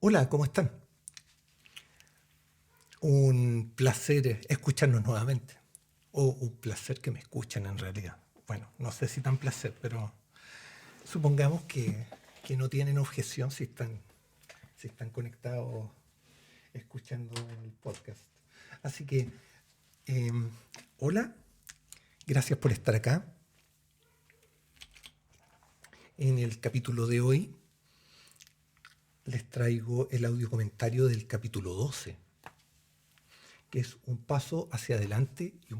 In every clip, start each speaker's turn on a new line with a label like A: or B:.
A: Hola, ¿cómo están? Un placer escucharnos nuevamente. O un placer que me escuchen en realidad. Bueno, no sé si tan placer, pero supongamos que no tienen objeción si están conectados escuchando el podcast. Así que, eh, hola, gracias por estar acá. En el capítulo de hoy les traigo el audio comentario del capítulo 12, que es un paso hacia adelante y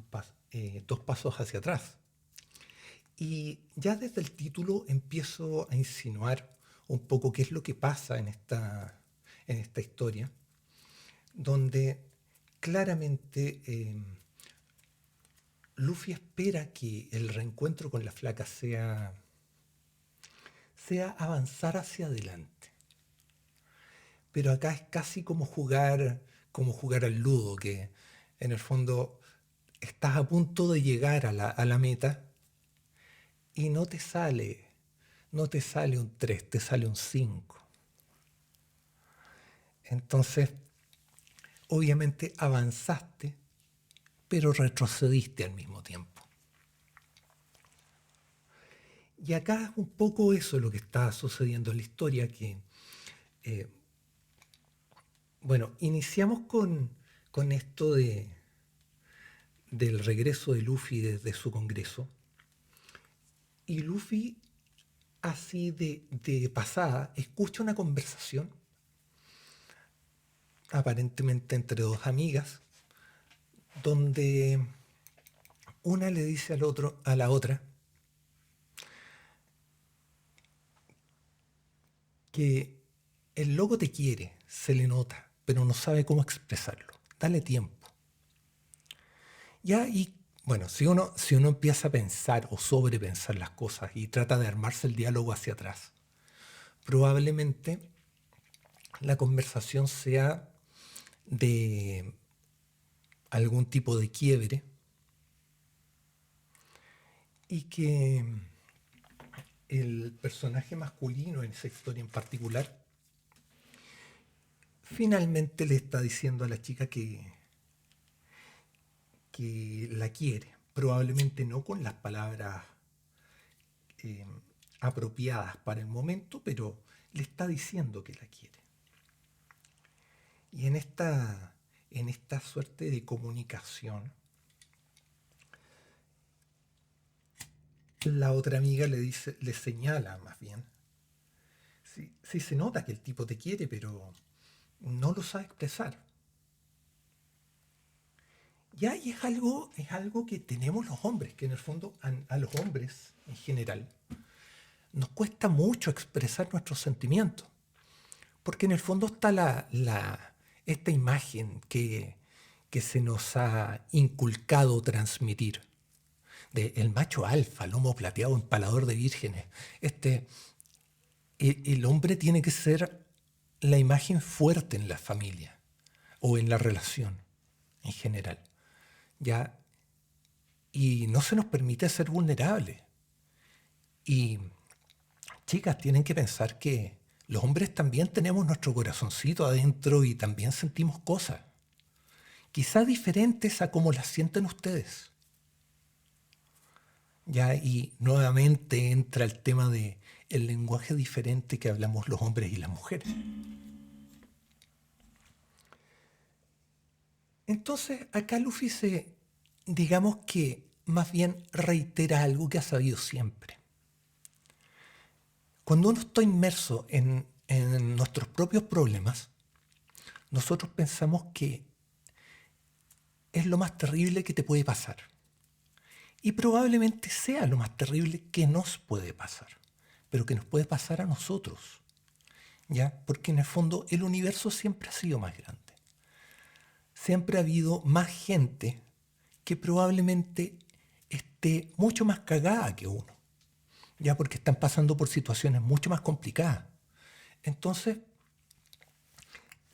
A: dos pasos hacia atrás. Y ya desde el título empiezo a insinuar un poco qué es lo que pasa en esta historia, donde claramente Luffy espera que el reencuentro con la flaca sea avanzar hacia adelante. Pero acá es casi como jugar al ludo, que en el fondo estás a punto de llegar a la meta y no te sale un 3, te sale un 5. Entonces, obviamente avanzaste, pero retrocediste al mismo tiempo. Y acá es un poco eso lo que está sucediendo en la historia, que, eh, bueno, iniciamos con esto del regreso de Luffy desde su congreso, y Luffy, así de pasada, escucha una conversación, aparentemente entre dos amigas, donde una le dice a la otra que el loco te quiere, se le nota, pero no sabe cómo expresarlo. Dale tiempo. Ya, y bueno, si uno empieza a pensar o sobrepensar las cosas y trata de armarse el diálogo hacia atrás, probablemente la conversación sea de algún tipo de quiebre y que el personaje masculino en esa historia en particular finalmente le está diciendo a la chica que la quiere, probablemente no con las palabras eh, apropiadas para el momento, pero le está diciendo que la quiere. Y en esta suerte de comunicación, la otra amiga le dice, le señala más bien, sí, sí se nota que el tipo te quiere, pero no lo sabe expresar. Ya, y es algo que tenemos los hombres, que en el fondo a los hombres en general nos cuesta mucho expresar nuestros sentimientos. Porque en el fondo está esta imagen que se nos ha inculcado transmitir de el macho alfa, lomo plateado, empalador de vírgenes. El hombre tiene que ser la imagen fuerte en la familia o en la relación en general. ¿Ya? Y no se nos permite ser vulnerables. Y chicas, tienen que pensar que los hombres también tenemos nuestro corazoncito adentro y también sentimos cosas, quizá diferentes a como las sienten ustedes. Ya, y nuevamente entra el tema de el lenguaje diferente que hablamos los hombres y las mujeres. Entonces, acá Luffy digamos que más bien reitera algo que ha sabido siempre. Cuando uno está inmerso en nuestros propios problemas, nosotros pensamos que es lo más terrible que te puede pasar. Y probablemente sea lo más terrible que nos puede pasar, pero que nos puede pasar a nosotros, ¿ya? Porque en el fondo el universo siempre ha sido más grande. Siempre ha habido más gente que probablemente esté mucho más cagada que uno, ya porque están pasando por situaciones mucho más complicadas. Entonces,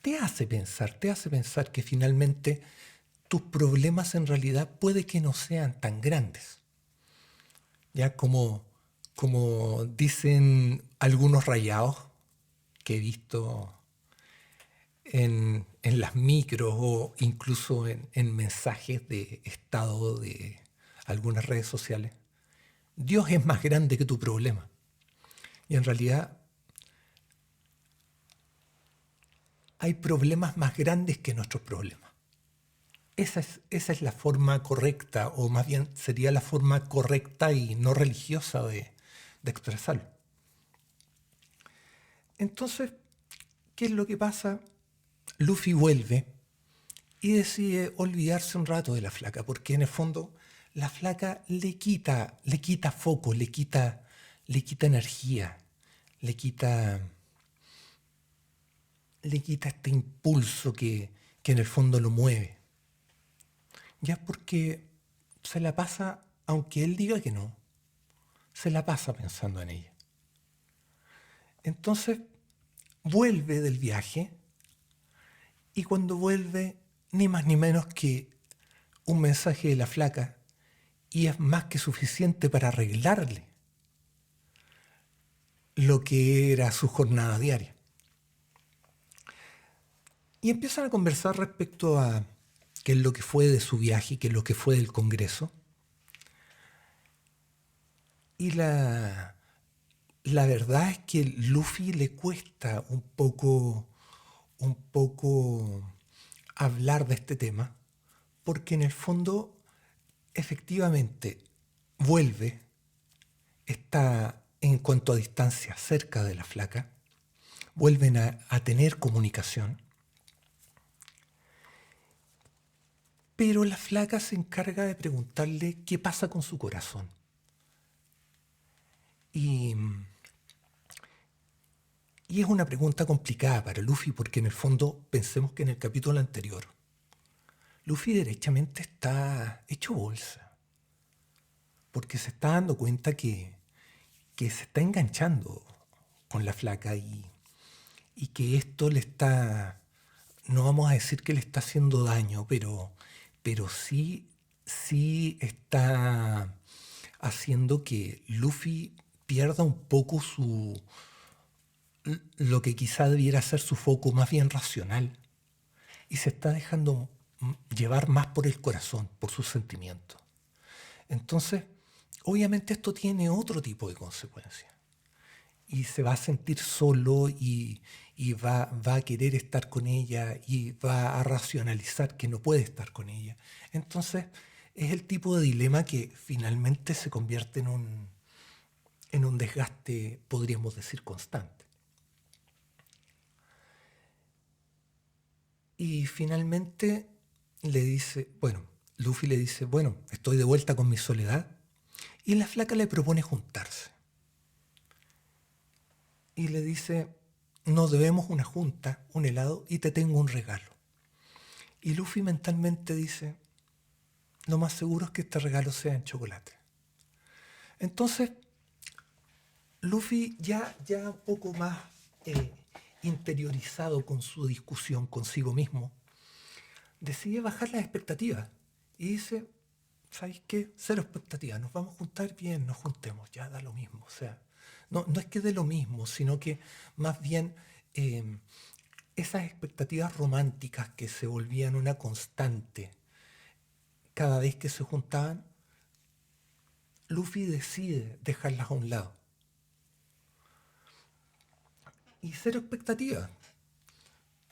A: te hace pensar que finalmente tus problemas en realidad puede que no sean tan grandes. Ya como dicen algunos rayados que he visto en las micros o incluso en mensajes de estado de algunas redes sociales. Dios es más grande que tu problema. Y en realidad hay problemas más grandes que nuestros problemas. Esa es la forma correcta, o más bien sería la forma correcta y no religiosa de expresarlo. Entonces, ¿qué es lo que pasa? Luffy vuelve y decide olvidarse un rato de la flaca, porque en el fondo la flaca le quita foco, le quita energía, le quita, le quita este impulso que en el fondo lo mueve. Ya es porque se la pasa, aunque él diga que no, se la pasa pensando en ella. Entonces vuelve del viaje y cuando vuelve, ni más ni menos que un mensaje de la flaca, y es más que suficiente para arreglarle lo que era su jornada diaria. Y empiezan a conversar respecto a qué es lo que fue de su viaje, qué es lo que fue del Congreso. Y la verdad es que Luffy le cuesta un poco hablar de este tema, porque en el fondo, efectivamente, vuelve, está en cuanto a distancia cerca de la flaca, vuelven a tener comunicación, pero la flaca se encarga de preguntarle qué pasa con su corazón. Y, y es una pregunta complicada para Luffy porque en el fondo pensemos que en el capítulo anterior Luffy derechamente está hecho bolsa porque se está dando cuenta que se está enganchando con la flaca y que esto le está, no vamos a decir que le está haciendo daño, pero sí está haciendo que Luffy pierda un poco lo que quizá debiera ser su foco más bien racional y se está dejando llevar más por el corazón, por sus sentimientos. Entonces, obviamente esto tiene otro tipo de consecuencias y se va a sentir solo y va a querer estar con ella y va a racionalizar que no puede estar con ella. Entonces, es el tipo de dilema que finalmente se convierte en un desgaste, podríamos decir, constante. Y finalmente le dice, bueno, Luffy le dice, bueno, estoy de vuelta con mi soledad. Y la flaca le propone juntarse. Y le dice, nos debemos una junta, un helado, y te tengo un regalo. Y Luffy mentalmente dice, lo más seguro es que este regalo sea en chocolate. Entonces, Luffy ya un poco más eh, interiorizado con su discusión consigo mismo, decide bajar las expectativas y dice, ¿sabéis qué? Cero expectativas, nos vamos a juntar bien, nos juntemos, ya da lo mismo. O sea, no es que dé lo mismo, sino que más bien eh, esas expectativas románticas que se volvían una constante cada vez que se juntaban, Luffy decide dejarlas a un lado. Y cero expectativas.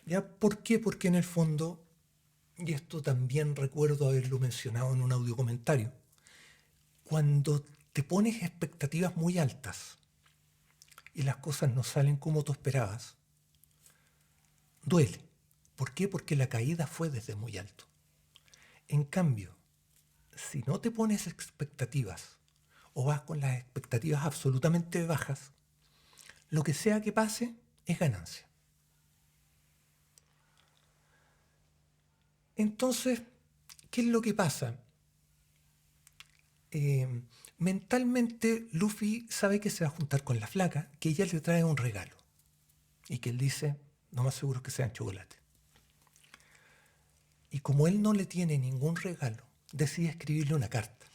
A: ¿Ya? ¿Por qué? Porque en el fondo, y esto también recuerdo haberlo mencionado en un audio comentario, cuando te pones expectativas muy altas y las cosas no salen como tú esperabas, duele. ¿Por qué? Porque la caída fue desde muy alto. En cambio, si no te pones expectativas o vas con las expectativas absolutamente bajas, lo que sea que pase es ganancia. Entonces, ¿qué es lo que pasa? Eh, Mentalmente Luffy sabe que se va a juntar con la flaca, que ella le trae un regalo y que él dice, no más seguro que sea chocolate. Y como él no le tiene ningún regalo, decide escribirle una carta.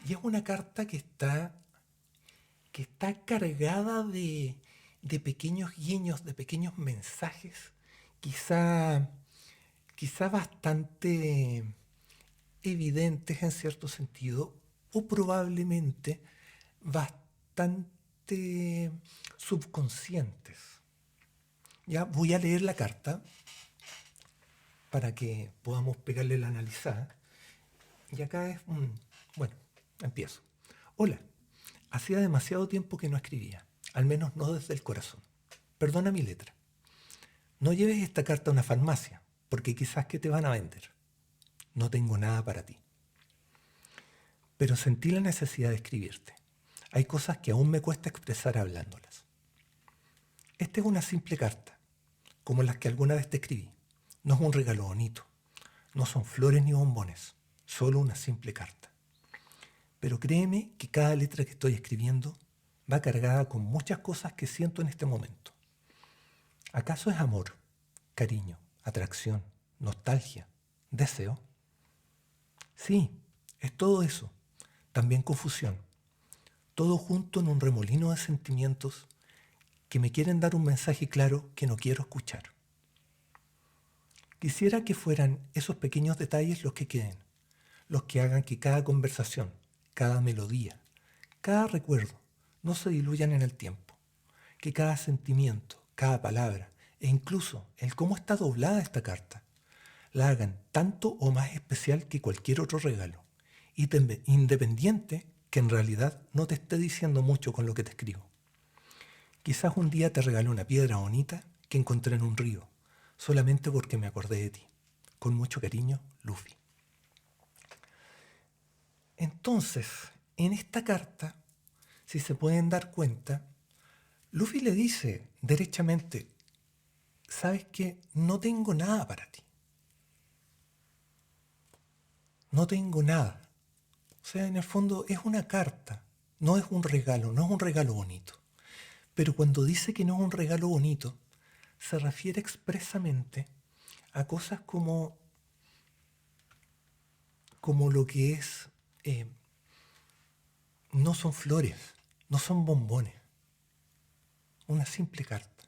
A: Y es una carta que está cargada de pequeños guiños, de pequeños mensajes quizá, quizá bastante evidentes en cierto sentido, o probablemente bastante subconscientes. Ya voy a leer la carta para que podamos pegarle la analizada. Y acá es un... Bueno, empiezo. Hola, hacía demasiado tiempo que no escribía, al menos no desde el corazón. Perdona mi letra. No lleves esta carta a una farmacia, porque quizás que te van a vender. No tengo nada para ti. Pero sentí la necesidad de escribirte. Hay cosas que aún me cuesta expresar hablándolas. Esta es una simple carta, como las que alguna vez te escribí. No es un regalo bonito. No son flores ni bombones. Solo una simple carta. Pero créeme que cada letra que estoy escribiendo va cargada con muchas cosas que siento en este momento. ¿Acaso es amor, cariño, atracción, nostalgia, deseo? Sí, es todo eso. También confusión. Todo junto en un remolino de sentimientos que me quieren dar un mensaje claro que no quiero escuchar. Quisiera que fueran esos pequeños detalles los que queden, los que hagan que cada conversación, cada melodía, cada recuerdo no se diluyan en el tiempo, que cada sentimiento, cada palabra e incluso el cómo está doblada esta carta, la hagan tanto o más especial que cualquier otro regalo, independiente que en realidad no te esté diciendo mucho con lo que te escribo. Quizás un día te regalé una piedra bonita que encontré en un río, solamente porque me acordé de ti. Con mucho cariño, Luffy. Entonces, en esta carta, si se pueden dar cuenta, Luffy le dice derechamente, ¿sabes qué? No tengo nada para ti. No tengo nada. O sea, en el fondo es una carta, no es un regalo, no es un regalo bonito. Pero cuando dice que no es un regalo bonito, se refiere expresamente a cosas como lo que es, no son flores, no son bombones, una simple carta.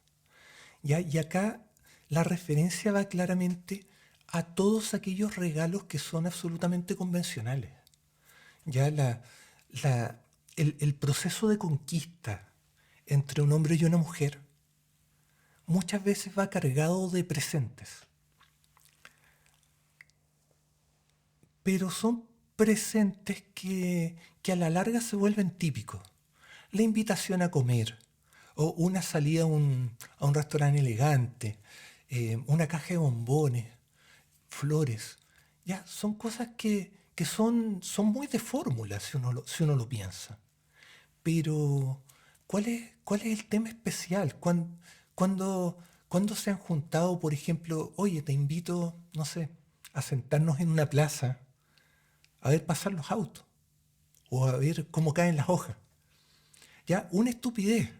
A: ¿Ya? Y acá la referencia va claramente a todos aquellos regalos que son absolutamente convencionales. Ya el proceso de conquista entre un hombre y una mujer muchas veces va cargado de presentes, pero son presentes que a la larga se vuelven típicos. La invitación a comer, o una salida a un restaurante elegante, una caja de bombones, flores, ya son cosas que son muy de fórmula si uno lo piensa. Pero, ¿cuál es el tema especial? Cuando se han juntado, por ejemplo, oye, te invito, no sé, a sentarnos en una plaza a ver pasar los autos o a ver cómo caen las hojas? Ya, una estupidez.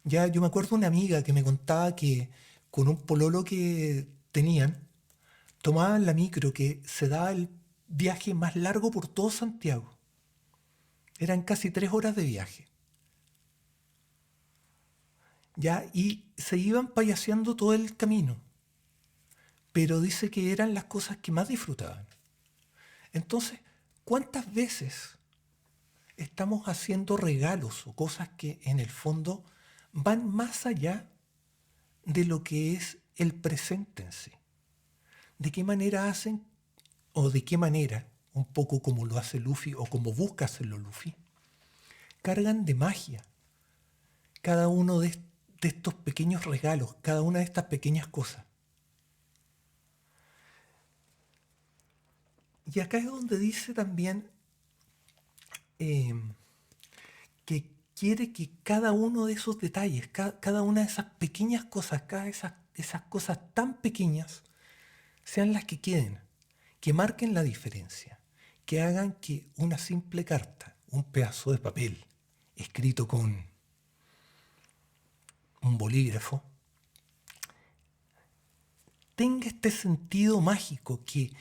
A: Ya, yo me acuerdo de una amiga que me contaba que con un pololo que tenían, tomaban la micro que se daba el viaje más largo por todo Santiago. Eran casi 3 horas de viaje. Ya, y se iban payaseando todo el camino. Pero dice que eran las cosas que más disfrutaban. Entonces, ¿cuántas veces estamos haciendo regalos o cosas que en el fondo van más allá de lo que es el presente en sí? ¿De qué manera hacen o de qué manera, un poco como lo hace Luffy o como busca hacerlo Luffy, cargan de magia cada uno de estos pequeños regalos, cada una de estas pequeñas cosas? Y acá es donde dice también eh, que quiere que cada uno de esos detalles, cada una de esas pequeñas cosas, cada esas cosas tan pequeñas, sean las que queden, que marquen la diferencia, que hagan que una simple carta, un pedazo de papel, escrito con un bolígrafo, tenga este sentido mágico que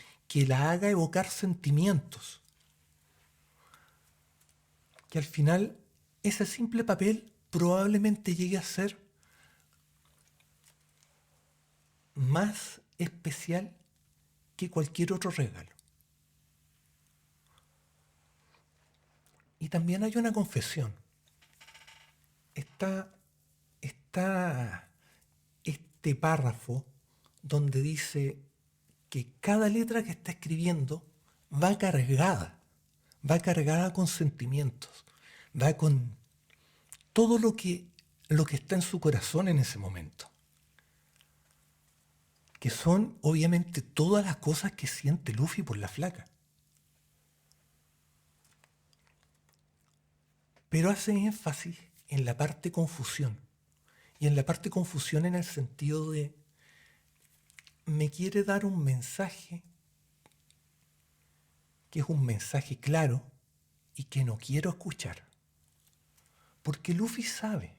A: la haga evocar sentimientos, que al final ese simple papel probablemente llegue a ser más especial que cualquier otro regalo. Y también hay una confesión. Está este párrafo donde dice que cada letra que está escribiendo va cargada con sentimientos, va con todo lo que está en su corazón en ese momento, que son obviamente todas las cosas que siente Luffy por la flaca. Pero hace énfasis en la parte confusión, y en la parte confusión en el sentido de me quiere dar un mensaje que es un mensaje claro y que no quiero escuchar. Porque Luffy sabe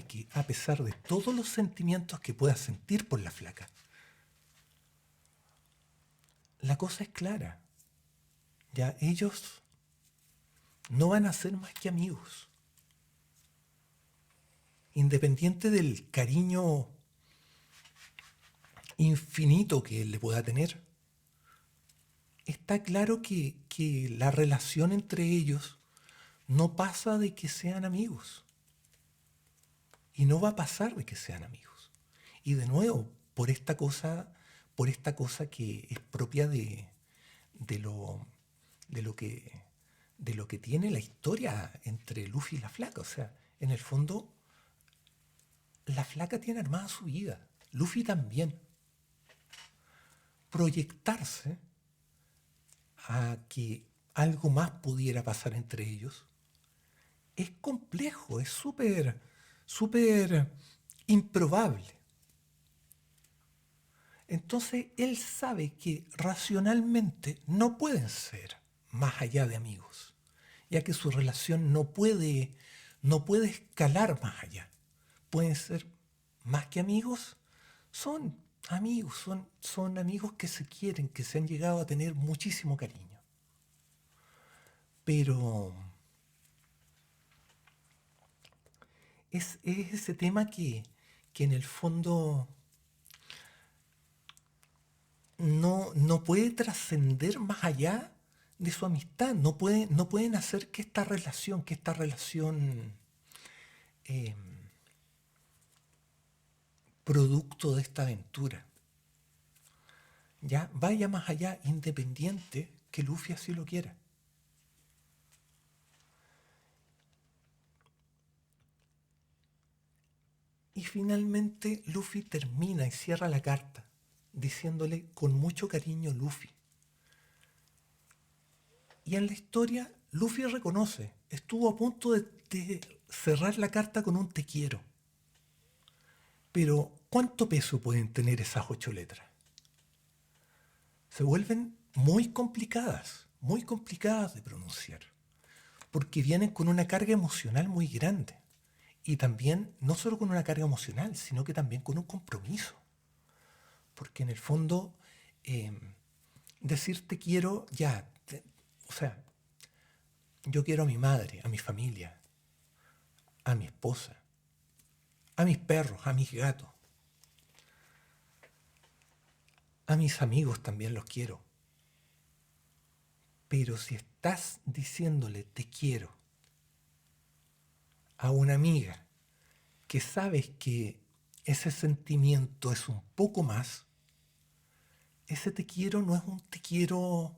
A: que a pesar de todos los sentimientos que pueda sentir por la flaca, la cosa es clara. Ya ellos no van a ser más que amigos. Independiente del cariño infinito que él le pueda tener, está claro que la relación entre ellos no pasa de que sean amigos. Y no va a pasar de que sean amigos. Y de nuevo, por esta cosa que es propia de lo, de lo que, de lo que tiene la historia entre Luffy y la flaca. O sea, en el fondo, la flaca tiene armada su vida. Luffy también. Proyectarse a que algo más pudiera pasar entre ellos es complejo, es súper improbable. Entonces él sabe que racionalmente no pueden ser más allá de amigos, ya que su relación no puede escalar más allá. Pueden ser más que amigos, son amigos, son amigos que se quieren, que se han llegado a tener muchísimo cariño. Pero es ese tema que en el fondo no puede trascender más allá de su amistad. No pueden hacer que esta relación eh, producto de esta aventura, ya vaya más allá, independiente que Luffy así lo quiera. Y finalmente Luffy termina y cierra la carta, diciéndole con mucho cariño Luffy. Y en la historia, Luffy reconoce, estuvo a punto de cerrar la carta con un te quiero. Pero, ¿cuánto peso pueden tener esas 8 letras? Se vuelven muy complicadas de pronunciar, porque vienen con una carga emocional muy grande. Y también, no solo con una carga emocional, sino que también con un compromiso. Porque en el fondo, eh, decir te quiero, o sea, yo quiero a mi madre, a mi familia, a mi esposa, a mis perros, a mis gatos, a mis amigos también los quiero. Pero si estás diciéndole te quiero a una amiga que sabes que ese sentimiento es un poco más, ese te quiero no es un te quiero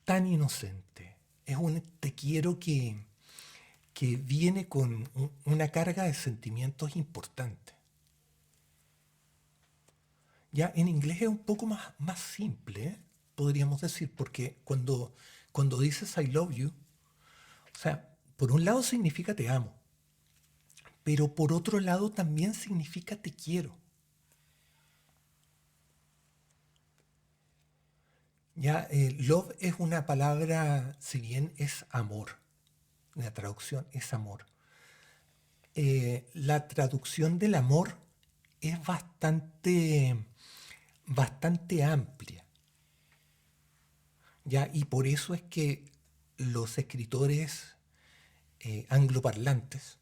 A: tan inocente. Es un te quiero que viene con una carga de sentimientos importantes. Ya en inglés es un poco más simple, ¿eh? Podríamos decir, porque cuando dices I love you, o sea, por un lado significa te amo, pero por otro lado también significa te quiero. Ya, love es una palabra, si bien es amor, la traducción es amor. La traducción del amor es bastante amplia, ¿ya? Y por eso es que los escritores angloparlantes,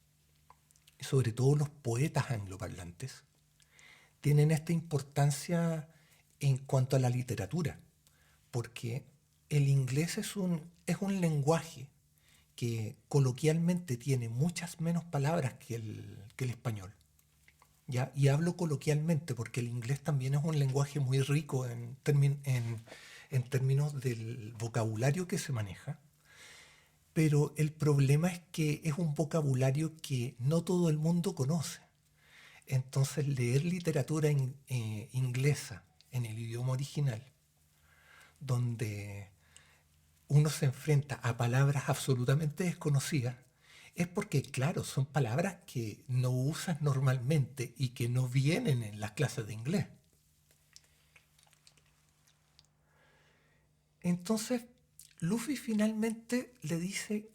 A: sobre todo los poetas angloparlantes, tienen esta importancia en cuanto a la literatura, porque el inglés es un lenguaje que coloquialmente tiene muchas menos palabras que el español. ¿Ya? Y hablo coloquialmente porque el inglés también es un lenguaje muy rico en términos del vocabulario que se maneja, pero el problema es que es un vocabulario que no todo el mundo conoce. Entonces leer literatura inglesa en el idioma original, donde uno se enfrenta a palabras absolutamente desconocidas, es porque, claro, son palabras que no usas normalmente y que no vienen en las clases de inglés. Entonces, Luffy finalmente le dice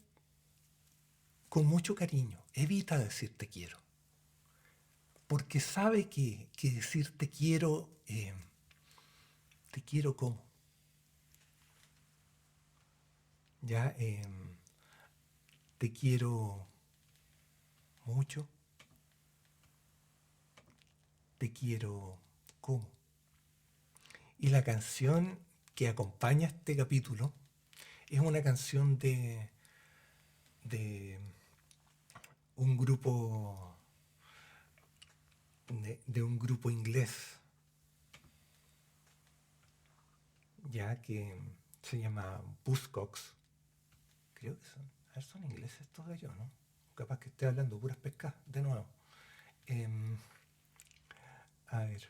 A: con mucho cariño, evita decir te quiero, porque sabe que decir te quiero como, ya, te quiero mucho, te quiero como. Y la canción que acompaña este capítulo es una canción de un grupo de un grupo inglés, ya que se llama Buzzcocks. Creo que son, a ver, son ingleses estos gallos, ¿no? Capaz que esté hablando puras pescas de nuevo. Em, a ver,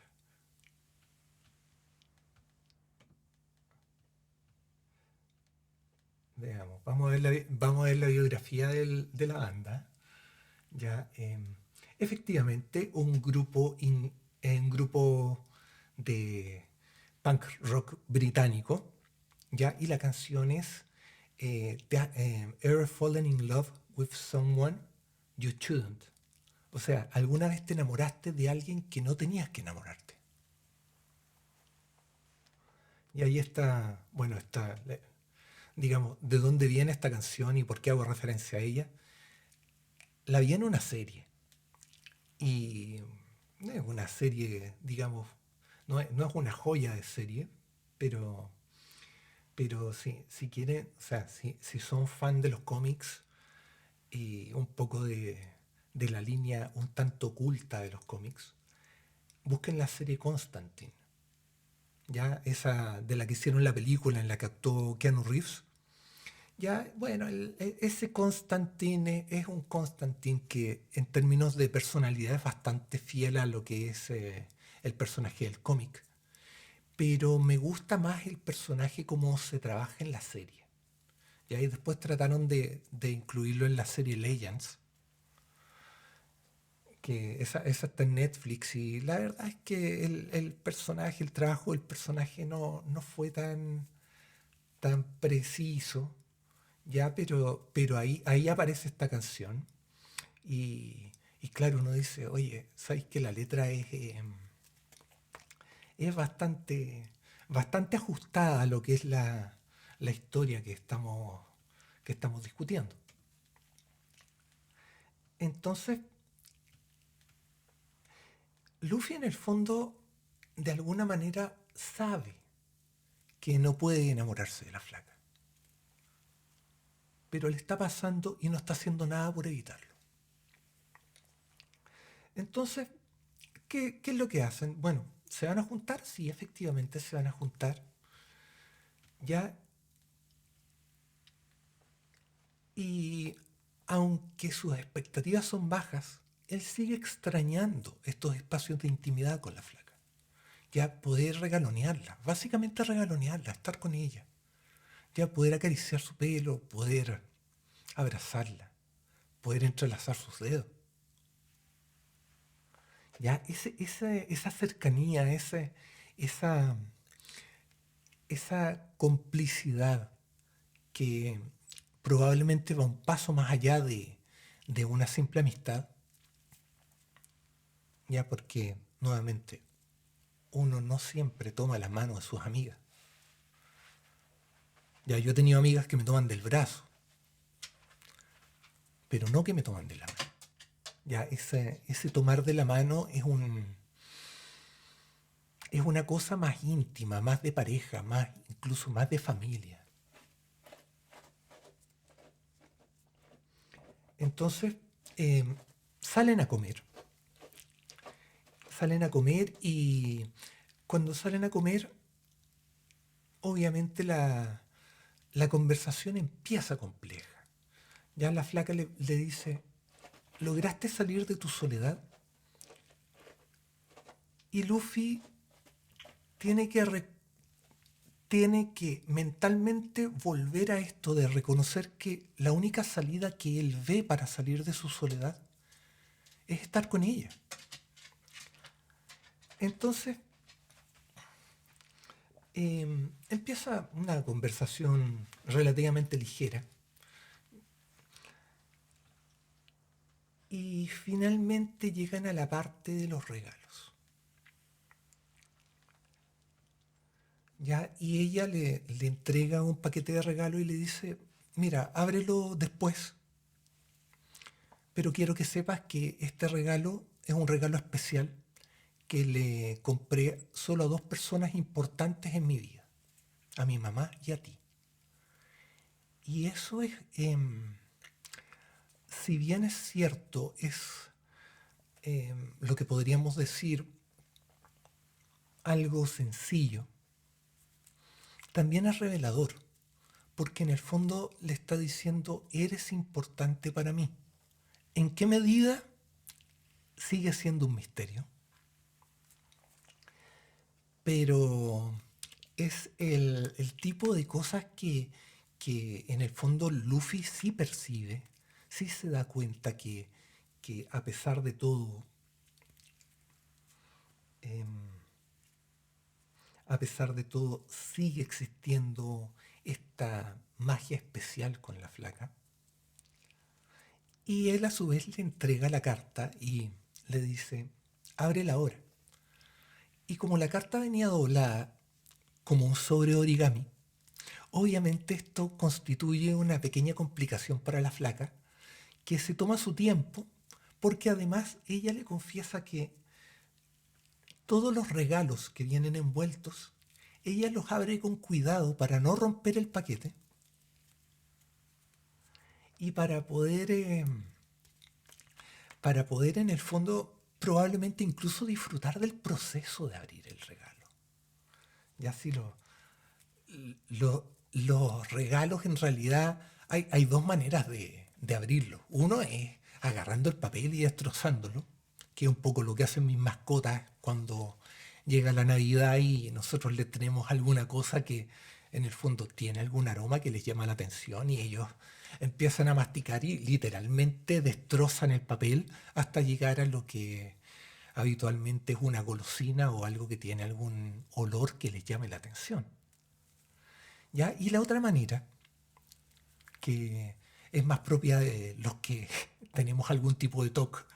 A: veamos, vamos a ver la biografía de la banda. Ya, efectivamente, un grupo de punk rock británico, ya, y la canción es Ever Fallen in Love with Someone You Shouldn't. O sea, ¿alguna vez te enamoraste de alguien que no tenías que enamorarte? Y ahí está, bueno, digamos, de dónde viene esta canción y por qué hago referencia a ella. La vi en una serie. Y es una serie, digamos, no es una joya de serie, pero, pero si quieren, o sea, si son fan de los cómics y un poco de la línea un tanto oculta de los cómics, busquen la serie Constantine, ya esa de la que hicieron la película en la que actuó Keanu Reeves. Ya, bueno, ese Constantine es un Constantine que en términos de personalidad es bastante fiel a lo que es el personaje del cómic, pero me gusta más el personaje como se trabaja en la serie. Y ahí después trataron de incluirlo en la serie Legends, que esa está en Netflix, y la verdad es que el personaje, el trabajo del personaje no fue tan preciso. Ya, pero ahí aparece esta canción y claro, uno dice, oye, ¿sabes que la letra es bastante ajustada a lo que es la historia que estamos discutiendo? Entonces, Luffy en el fondo, de alguna manera, sabe que no puede enamorarse de la flaca, pero le está pasando y no está haciendo nada por evitarlo. Entonces, ¿qué es lo que hacen? Bueno, ¿se van a juntar? Sí, efectivamente se van a juntar. Ya, y aunque sus expectativas son bajas, él sigue extrañando estos espacios de intimidad con la flaca. Ya poder regalonearla, básicamente regalonearla, estar con ella. Ya poder acariciar su pelo, poder abrazarla, poder entrelazar sus dedos. Ya esa cercanía, esa, esa complicidad que probablemente va un paso más allá de una simple amistad, ya porque, nuevamente, uno no siempre toma la mano de sus amigas. Ya yo he tenido amigas que me toman del brazo, pero no que me toman de la mano. Ya ese tomar de la mano es una cosa más íntima, más de pareja, más, incluso más de familia. Entonces, eh, salen a comer. Salen a comer y cuando salen a comer, obviamente la conversación empieza compleja. Ya la flaca le dice, ¿lograste salir de tu soledad? Y Luffy tiene que, tiene que mentalmente volver a esto de reconocer que la única salida que él ve para salir de su soledad es estar con ella. Entonces, empieza una conversación relativamente ligera y finalmente llegan a la parte de los regalos. ¿Ya? Y ella le entrega un paquete de regalo y le dice, mira, ábrelo después, pero quiero que sepas que este regalo es un regalo especial que le compré solo a dos personas importantes en mi vida, a mi mamá y a ti. Y eso es, si bien es cierto, es lo que podríamos decir algo sencillo, también es revelador, porque en el fondo le está diciendo, eres importante para mí. ¿En qué medida? Sigue siendo un misterio, pero es el tipo de cosas que en el fondo Luffy sí percibe, sí se da cuenta que a pesar de todo, em, a pesar de todo, sigue existiendo esta magia especial con la flaca. Y él a su vez le entrega la carta y le dice, ábrela ahora. Y como la carta venía doblada como un sobre origami, obviamente esto constituye una pequeña complicación para la flaca, que se toma su tiempo, porque además ella le confiesa que todos los regalos que vienen envueltos, ella los abre con cuidado para no romper el paquete y para poder en el fondo probablemente incluso disfrutar del proceso de abrir el regalo. Ya si los regalos en realidad hay dos maneras de abrirlos. Uno es agarrando el papel y destrozándolo, que es un poco lo que hacen mis mascotas cuando llega la Navidad y nosotros les tenemos alguna cosa que en el fondo tiene algún aroma que les llama la atención y ellos empiezan a masticar y literalmente destrozan el papel hasta llegar a lo que habitualmente es una golosina o algo que tiene algún olor que les llame la atención. ¿Ya? Y la otra manera, que es más propia de los que tenemos algún tipo de TOC,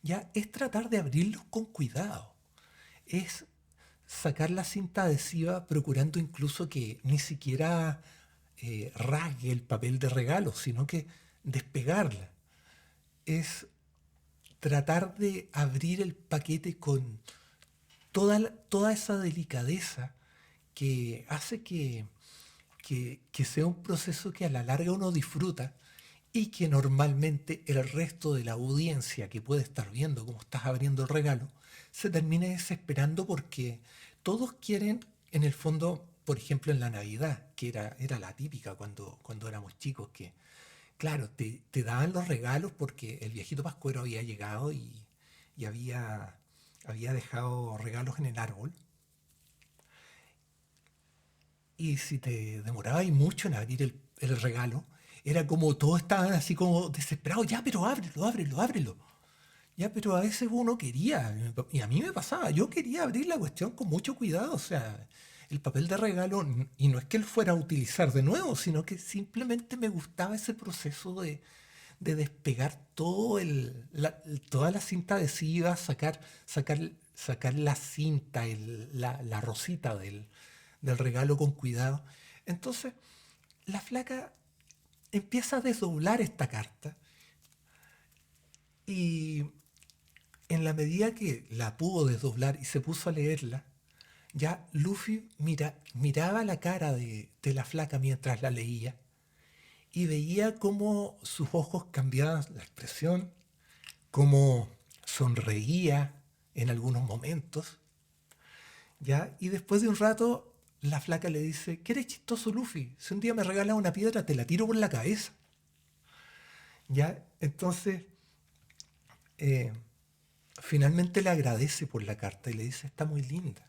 A: ya es tratar de abrirlos con cuidado. Es sacar la cinta adhesiva procurando incluso que ni siquiera rasgue el papel de regalo, sino que despegarla. Es tratar de abrir el paquete con toda esa delicadeza que hace que sea un proceso que a la larga uno disfruta y que normalmente el resto de la audiencia que puede estar viendo cómo estás abriendo el regalo se termine desesperando porque todos quieren, en el fondo, por ejemplo en la Navidad, que era la típica cuando éramos chicos, que claro, te daban los regalos porque el viejito Pascuero había llegado y había dejado regalos en el árbol. Y si te demorabas mucho en abrir el regalo, era como todos estaban así como desesperados, ya, pero ábrelo, ábrelo, ábrelo. Ya, pero a veces uno quería, y a mí me pasaba, yo quería abrir la cuestión con mucho cuidado, o sea, el papel de regalo, y no es que él fuera a utilizar de nuevo, sino que simplemente me gustaba ese proceso de despegar toda la cinta adhesiva, sacar la cinta, la rosita del regalo con cuidado. Entonces, la flaca empieza a desdoblar esta carta y en la medida que la pudo desdoblar y se puso a leerla, Ya Luffy miraba la cara de la flaca mientras la leía y veía cómo sus ojos cambiaban la expresión, cómo sonreía en algunos momentos, ¿ya? Y después de un rato, la flaca le dice, ¿qué eres chistoso, Luffy? Si un día me regalas una piedra, te la tiro por la cabeza, ¿ya? Entonces, eh, finalmente le agradece por la carta y le dice, está muy linda.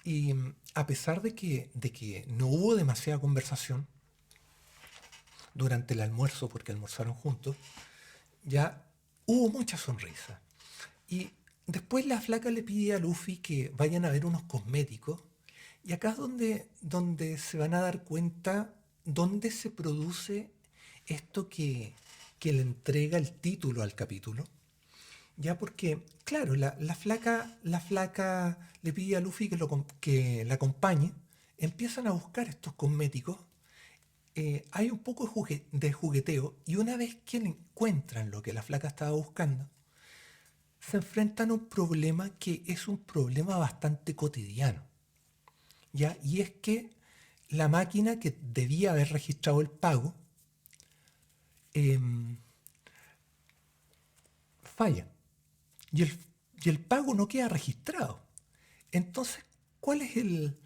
A: Y a pesar de que no hubo demasiada conversación durante el almuerzo, porque almorzaron juntos, ya hubo mucha sonrisa. Y después la flaca le pide a Luffy que vayan a ver unos cosméticos. Y acá es donde se van a dar cuenta dónde se produce esto que le entrega el título al capítulo. Ya porque, claro, la flaca le pide a Luffy que la acompañe. Empiezan a buscar estos cosméticos. Hay un poco de jugueteo y una vez que le encuentran lo que la flaca estaba buscando, se enfrentan a un problema que es un problema bastante cotidiano, ¿ya? Y es que la máquina que debía haber registrado el pago em, falla y el pago no queda registrado. Entonces, ¿cuál es el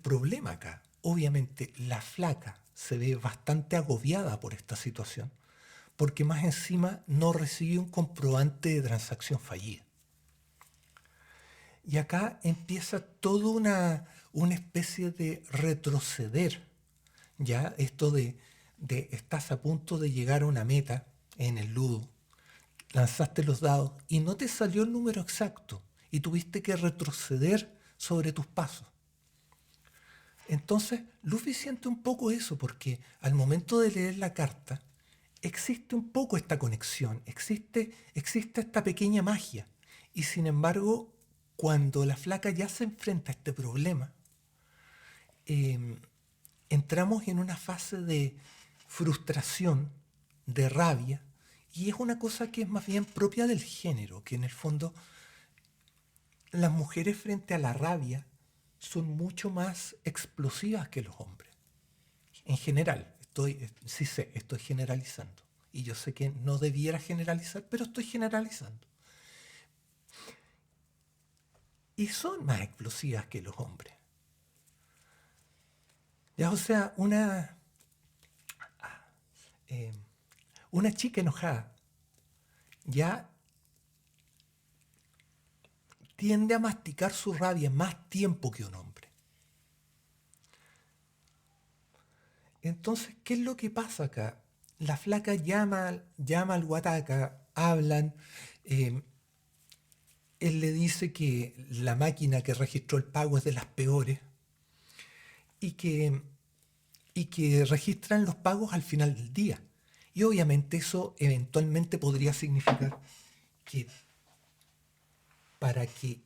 A: problema acá? Obviamente, la flaca se ve bastante agobiada por esta situación, porque más encima no recibe un comprobante de transacción fallida. Y acá empieza toda una especie de retroceder, ya esto de estás a punto de llegar a una meta en el ludo, lanzaste los dados y no te salió el número exacto y tuviste que retroceder sobre tus pasos. Entonces, Luffy siente un poco eso porque al momento de leer la carta existe un poco esta conexión, existe esta pequeña magia. Y sin embargo, cuando la flaca ya se enfrenta a este problema, eh, entramos en una fase de frustración, de rabia, y es una cosa que es más bien propia del género, que en el fondo las mujeres frente a la rabia son mucho más explosivas que los hombres. En general, sí sé, estoy generalizando. Y yo sé que no debiera generalizar, pero estoy generalizando. Y son más explosivas que los hombres. Ya, o sea, eh, una chica enojada ya tiende a masticar su rabia más tiempo que un hombre. Entonces, ¿qué es lo que pasa acá? La flaca llama al Wataka, hablan, eh, él le dice que la máquina que registró el pago es de las peores y que, y que registran los pagos al final del día. Y obviamente eso eventualmente podría significar que para que,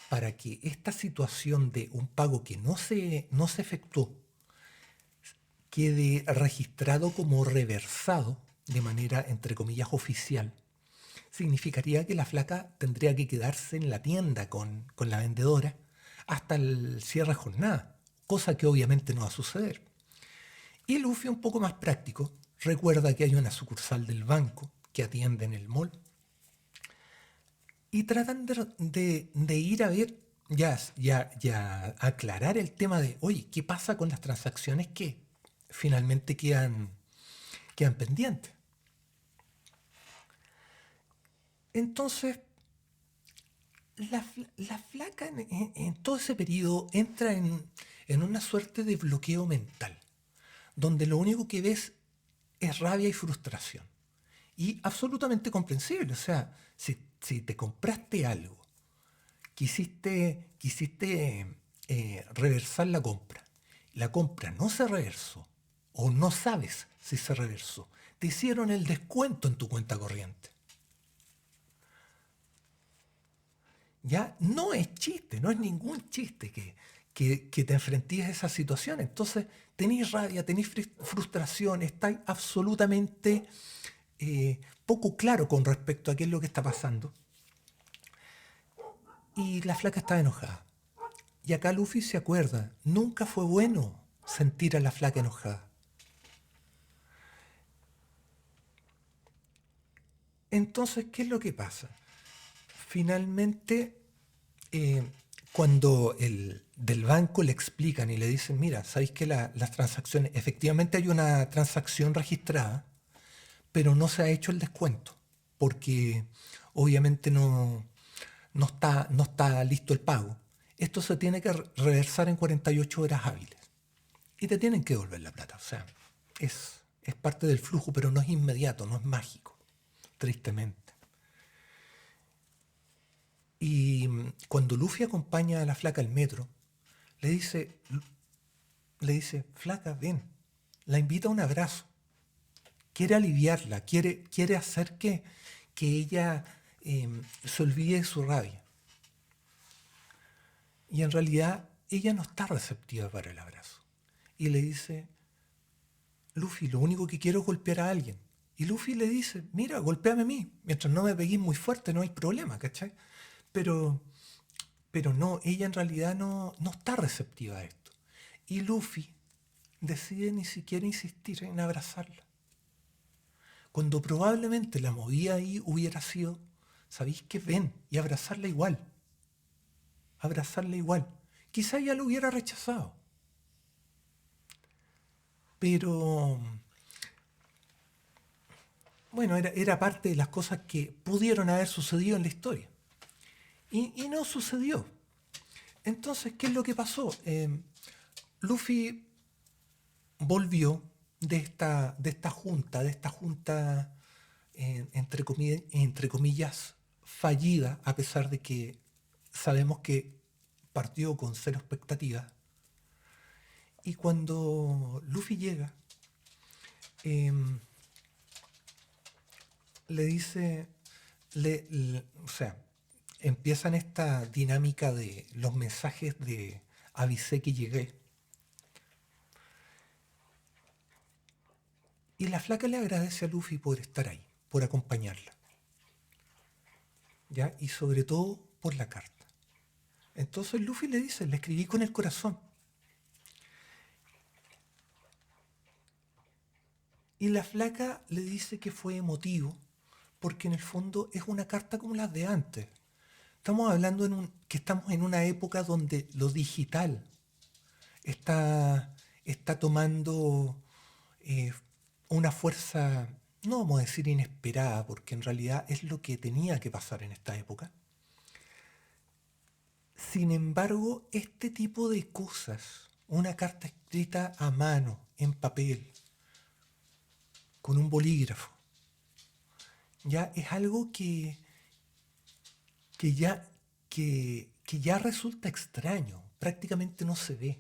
A: para que esta situación de un pago que no se efectuó quede registrado como reversado de manera, entre comillas, oficial, significaría que la flaca tendría que quedarse en la tienda con la vendedora hasta el cierre de jornada, cosa que obviamente no va a suceder. Y Luffy, un poco más práctico, recuerda que hay una sucursal del banco que atiende en el mall y tratan de ir a ver, ya aclarar el tema de, oye, ¿qué pasa con las transacciones que finalmente quedan pendientes? Entonces, la flaca en todo ese periodo entra en una suerte de bloqueo mental, donde lo único que ves es rabia y frustración. Y absolutamente comprensible, o sea, si te compraste algo, quisiste reversar la compra no se reversó, o no sabes si se reversó, te hicieron el descuento en tu cuenta corriente. Ya no es chiste, no es ningún chiste que te enfrentes a esa situación. Entonces, tenéis rabia, tenéis frustración, estáis absolutamente poco claro con respecto a qué es lo que está pasando. Y la flaca estaba enojada. Y acá Luffy se acuerda, nunca fue bueno sentir a la flaca enojada. Entonces, ¿qué es lo que pasa? Finalmente, eh, cuando del banco le explican y le dicen, mira, sabéis que las transacciones, efectivamente hay una transacción registrada, pero no se ha hecho el descuento, porque obviamente no está listo el pago. Esto se tiene que reversar en 48 horas hábiles y te tienen que devolver la plata. O sea, es parte del flujo, pero no es inmediato, no es mágico, tristemente. Y cuando Luffy acompaña a la flaca al metro, le dice, le dice, flaca, ven, la invita a un abrazo, quiere aliviarla, quiere hacer que ella se olvide de su rabia. Y en realidad ella no está receptiva para el abrazo. Y le dice, Luffy, lo único que quiero es golpear a alguien. Y Luffy le dice, mira, golpéame a mí, mientras no me pegues muy fuerte no hay problema, ¿cachai? Pero, pero no, ella en realidad no está receptiva a esto. Y Luffy decide ni siquiera insistir en abrazarla. Cuando probablemente la movida ahí hubiera sido, ¿sabéis qué? Ven y abrazarla igual. Abrazarla igual. Quizá ella lo hubiera rechazado. Pero, bueno, era parte de las cosas que pudieron haber sucedido en la historia. Y no sucedió. Entonces, ¿qué es lo que pasó? Luffy volvió de esta junta entre comillas, fallida, a pesar de que sabemos que partió con cero expectativas. Y cuando Luffy llega, em, le dice, o sea, empiezan esta dinámica de los mensajes de avisé que llegué. Y la flaca le agradece a Luffy por estar ahí, por acompañarla, ¿ya? Y sobre todo por la carta. Entonces Luffy le dice, le escribí con el corazón. Y la flaca le dice que fue emotivo, porque en el fondo es una carta como las de antes. Estamos hablando que estamos en una época donde lo digital está tomando eh, una fuerza, no vamos a decir inesperada, porque en realidad es lo que tenía que pasar en esta época. Sin embargo, este tipo de cosas, una carta escrita a mano, en papel, con un bolígrafo, ya es algo que ya, que ya resulta extraño, prácticamente no se ve.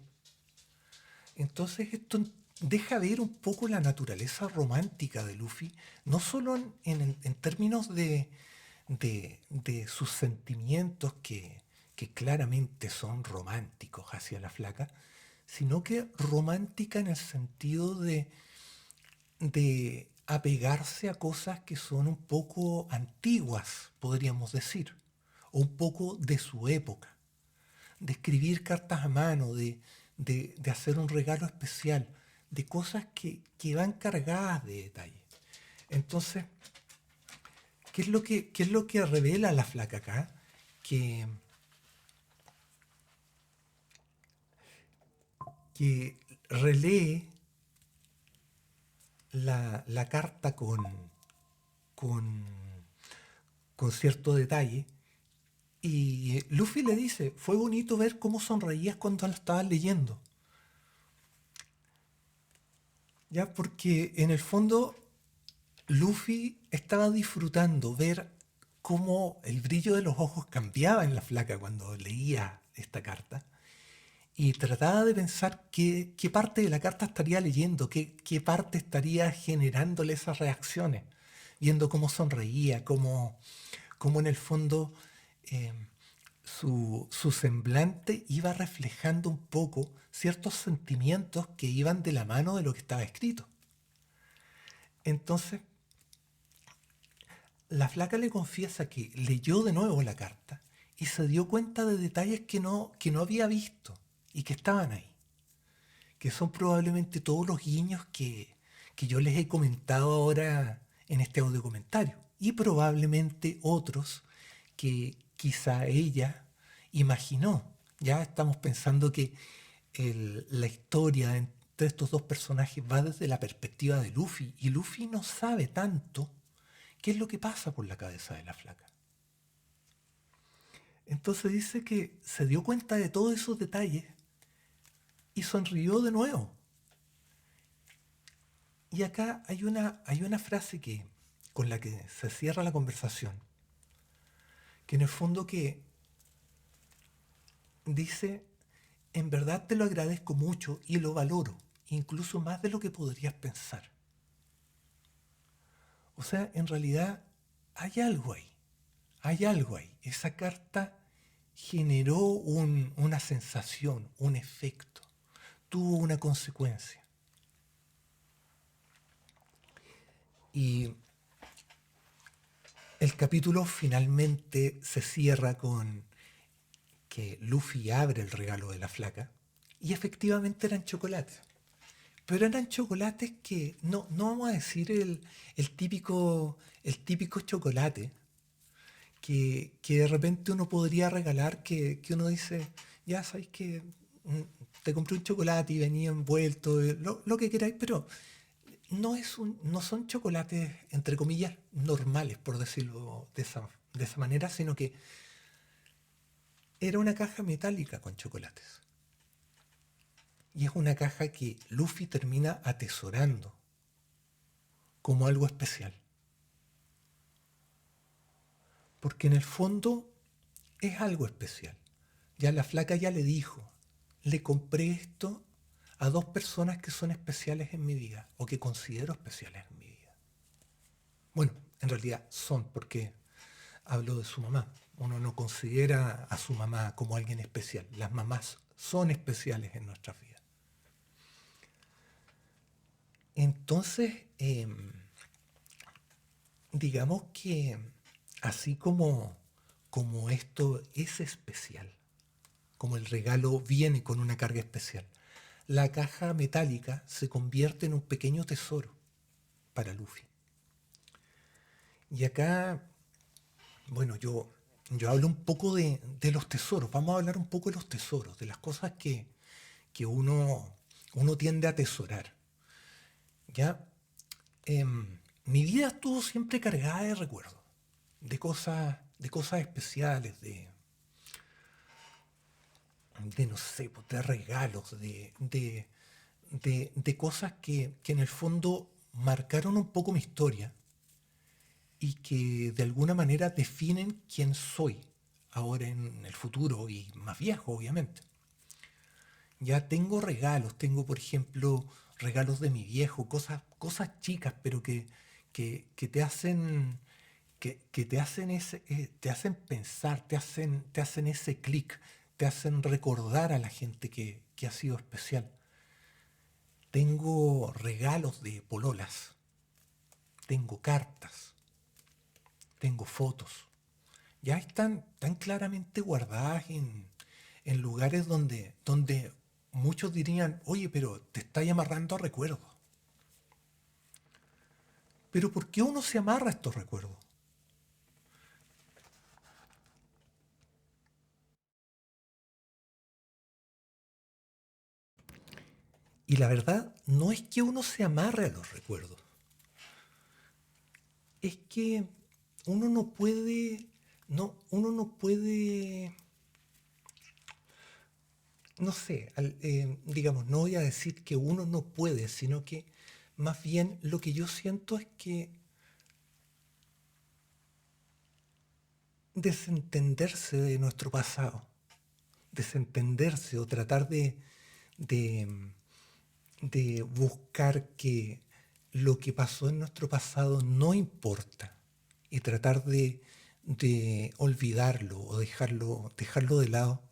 A: Entonces esto deja ver un poco la naturaleza romántica de Luffy, no solo en términos de sus sentimientos que claramente son románticos hacia la flaca, sino que romántica en el sentido de apegarse a cosas que son un poco antiguas, podríamos decir, o un poco de su época, de escribir cartas a mano, de hacer un regalo especial, de cosas que van cargadas de detalle. Entonces, qué es lo que revela la flaca acá? Que, que relee la carta con, con cierto detalle. Y Luffy le dice, fue bonito ver cómo sonreías cuando la estabas leyendo. Ya, porque en el fondo Luffy estaba disfrutando ver cómo el brillo de los ojos cambiaba en la flaca cuando leía esta carta. Y trataba de pensar qué parte de la carta estaría leyendo, qué parte estaría generándole esas reacciones, viendo cómo sonreía, cómo en el fondo eh, su semblante iba reflejando un poco ciertos sentimientos que iban de la mano de lo que estaba escrito. Entonces, la flaca le confiesa que leyó de nuevo la carta y se dio cuenta de detalles que no había visto y que estaban ahí, que son probablemente todos los guiños que yo les he comentado ahora en este audio comentario, y probablemente otros que quizá ella imaginó. Ya estamos pensando que la historia entre estos dos personajes va desde la perspectiva de Luffy, y Luffy no sabe tanto qué es lo que pasa por la cabeza de la flaca. Entonces dice que se dio cuenta de todos esos detalles y sonrió de nuevo. Y acá hay una frase con la que se cierra la conversación, que en el fondo que dice, en verdad te lo agradezco mucho y lo valoro, incluso más de lo que podrías pensar. O sea, en realidad hay algo ahí, hay algo ahí. Esa carta generó una sensación, un efecto, tuvo una consecuencia. Y el capítulo finalmente se cierra con que Luffy abre el regalo de la flaca y efectivamente eran chocolates. Pero eran chocolates que no vamos a decir el típico chocolate que de repente uno podría regalar, que uno dice, ya sabéis que te compré un chocolate y venía envuelto, lo que queráis, pero no son chocolates, entre comillas, normales, por decirlo de esa manera, sino que era una caja metálica con chocolates. Y es una caja que Luffy termina atesorando como algo especial. Porque en el fondo es algo especial. Ya la flaca ya le dijo, le compré esto a dos personas que son especiales en mi vida, o que considero especiales en mi vida. Bueno, en realidad son, porque hablo de su mamá. Uno no considera a su mamá como alguien especial. Las mamás son especiales en nuestras vidas. Entonces, digamos que así como esto es especial, como el regalo viene con una carga especial, la caja metálica se convierte en un pequeño tesoro para Luffy. Y acá, bueno, yo hablo un poco de los tesoros. Vamos a hablar un poco de los tesoros, de las cosas que uno tiende a atesorar. ¿Ya? Mi vida estuvo siempre cargada de recuerdos, de cosas especiales, de no sé, pues, de regalos, de cosas que en el fondo marcaron un poco mi historia y que de alguna manera definen quién soy ahora en el futuro y más viejo, obviamente. Ya tengo regalos, tengo por ejemplo regalos de mi viejo, cosas chicas, pero que te hacen pensar, te hacen ese clic, te hacen recordar a la gente que ha sido especial. Tengo regalos de pololas, tengo cartas, tengo fotos. Ya están tan claramente guardadas en lugares donde muchos dirían, oye, pero te estáis amarrando a recuerdos. Pero ¿por qué uno se amarra a estos recuerdos? Y la verdad no es que uno se amarre a los recuerdos, es que uno no puede, no sé, digamos, no voy a decir que uno no puede, sino que más bien lo que yo siento es que desentenderse de nuestro pasado, desentenderse o tratar de, de buscar que lo que pasó en nuestro pasado no importa y tratar de olvidarlo o dejarlo de lado,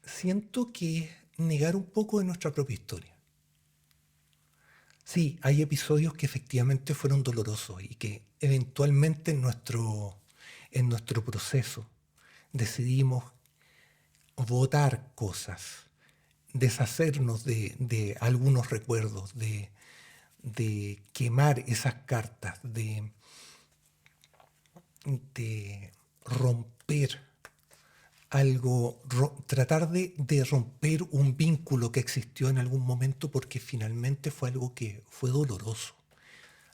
A: siento que es negar un poco de nuestra propia historia. Sí, hay episodios que efectivamente fueron dolorosos y que eventualmente en nuestro proceso decidimos votar cosas, deshacernos de algunos recuerdos, de quemar esas cartas, de romper algo, tratar de romper un vínculo que existió en algún momento porque finalmente fue algo que fue doloroso.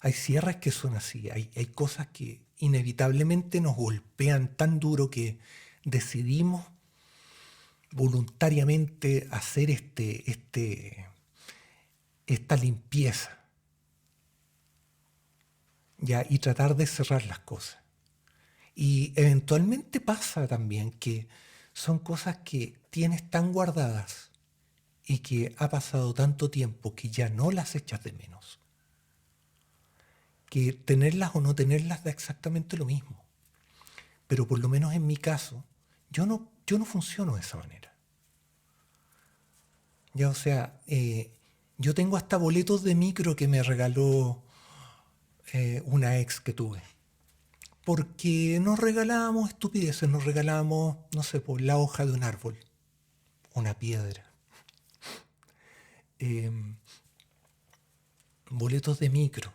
A: Hay cierres que son así, hay cosas que inevitablemente nos golpean tan duro que decidimos voluntariamente hacer esta limpieza, ¿ya? Y tratar de cerrar las cosas. Y eventualmente pasa también que son cosas que tienes tan guardadas y que ha pasado tanto tiempo que ya no las echas de menos, que tenerlas o no tenerlas da exactamente lo mismo. Pero por lo menos en mi caso, yo no funciono de esa manera. Ya, o sea, yo tengo hasta boletos de micro que me regaló una ex que tuve. Porque nos regalábamos estupideces, nos regalábamos, no sé, por la hoja de un árbol, una piedra, eh, boletos de micro,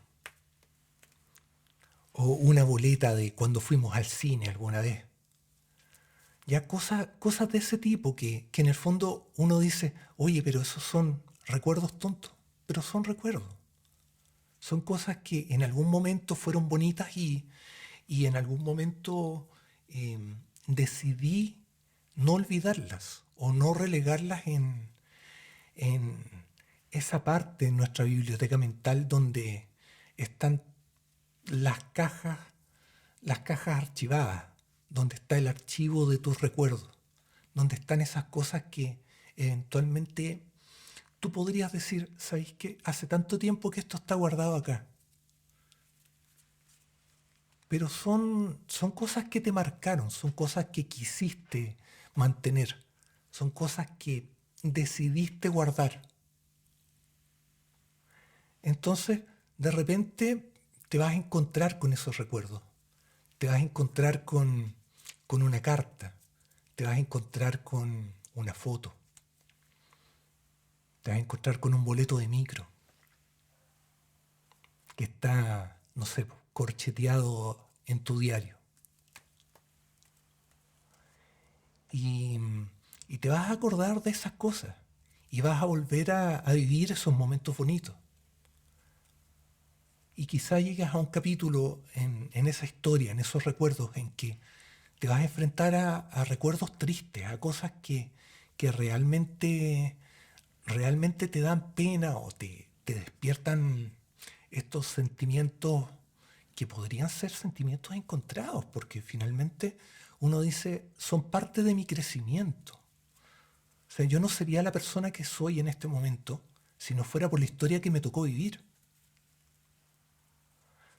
A: o una boleta de cuando fuimos al cine alguna vez. Ya cosas de ese tipo que en el fondo uno dice, oye, pero esos son recuerdos tontos, pero son recuerdos. Son cosas que en algún momento fueron bonitas y en algún momento eh, decidí no olvidarlas o no relegarlas en esa parte de nuestra biblioteca mental donde están las cajas, las cajas archivadas, donde está el archivo de tus recuerdos, donde están esas cosas que eventualmente tú podrías decir, ¿sabéis qué? Hace tanto tiempo que esto está guardado acá. Pero son cosas que te marcaron, son cosas que quisiste mantener, son cosas que decidiste guardar. Entonces, de repente te vas a encontrar con esos recuerdos, te vas a encontrar con una carta, te vas a encontrar con una foto, te vas a encontrar con un boleto de micro que está, no sé, corcheteado en tu diario. Y, y te vas a acordar de esas cosas y vas a volver a vivir esos momentos bonitos. Y quizá llegas a un capítulo en esa historia, en esos recuerdos, en que te vas a enfrentar a recuerdos tristes, a cosas que realmente te dan pena o te despiertan estos sentimientos que podrían ser sentimientos encontrados, porque finalmente uno dice, son parte de mi crecimiento. O sea, yo no sería la persona que soy en este momento si no fuera por la historia que me tocó vivir.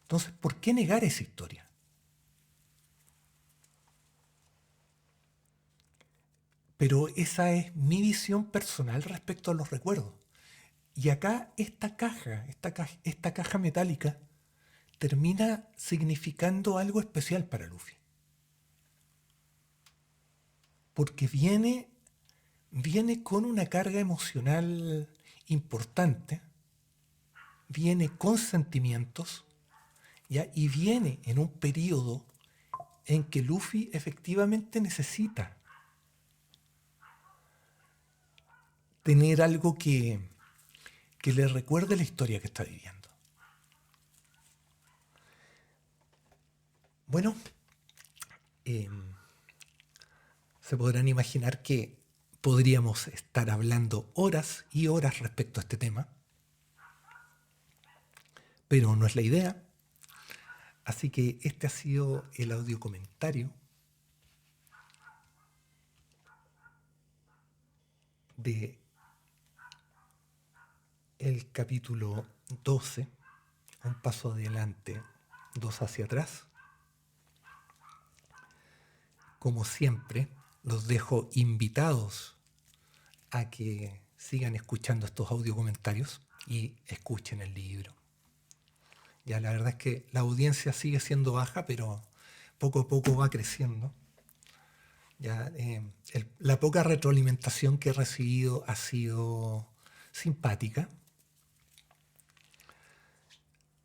A: Entonces, ¿por qué negar esa historia? Pero esa es mi visión personal respecto a los recuerdos. Y acá esta caja metálica termina significando algo especial para Luffy. Porque viene con una carga emocional importante, viene con sentimientos, ¿ya? Y viene en un periodo en que Luffy efectivamente necesita tener algo que le recuerde la historia que está viviendo. Bueno, eh, se podrán imaginar que podríamos estar hablando horas y horas respecto a este tema, pero no es la idea. Así que este ha sido el audio comentario de el capítulo 12, un paso adelante, dos hacia atrás. Como siempre, los dejo invitados a que sigan escuchando estos audio comentarios y escuchen el libro. Ya la verdad es que la audiencia sigue siendo baja, pero poco a poco va creciendo. Ya, la poca retroalimentación que he recibido ha sido simpática.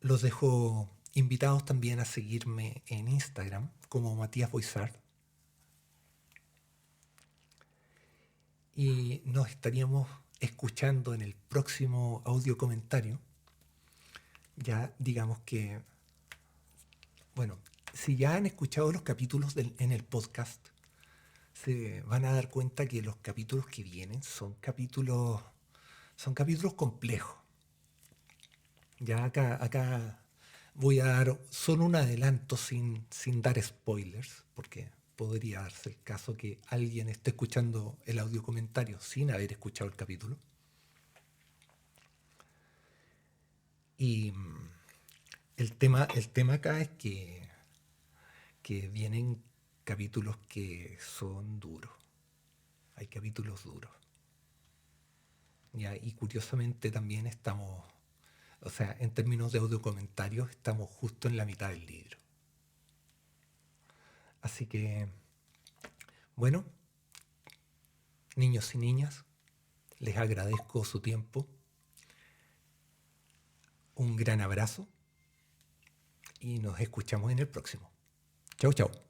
A: Los dejo invitados también a seguirme en Instagram como Matías Boizard. Y nos estaríamos escuchando en el próximo audio comentario. Ya digamos que, bueno, si ya han escuchado los capítulos en el podcast, se van a dar cuenta que los capítulos que vienen son capítulos complejos. Ya acá voy a dar solo un adelanto sin dar spoilers, porque podría darse el caso que alguien esté escuchando el audio comentario sin haber escuchado el capítulo. Y el tema acá es que vienen capítulos que son duros. Hay capítulos duros. Ya, y curiosamente también estamos, o sea, en términos de audio comentarios, estamos justo en la mitad del libro. Así que, bueno, niños y niñas, les agradezco su tiempo. Un gran abrazo y nos escuchamos en el próximo. Chau, chau.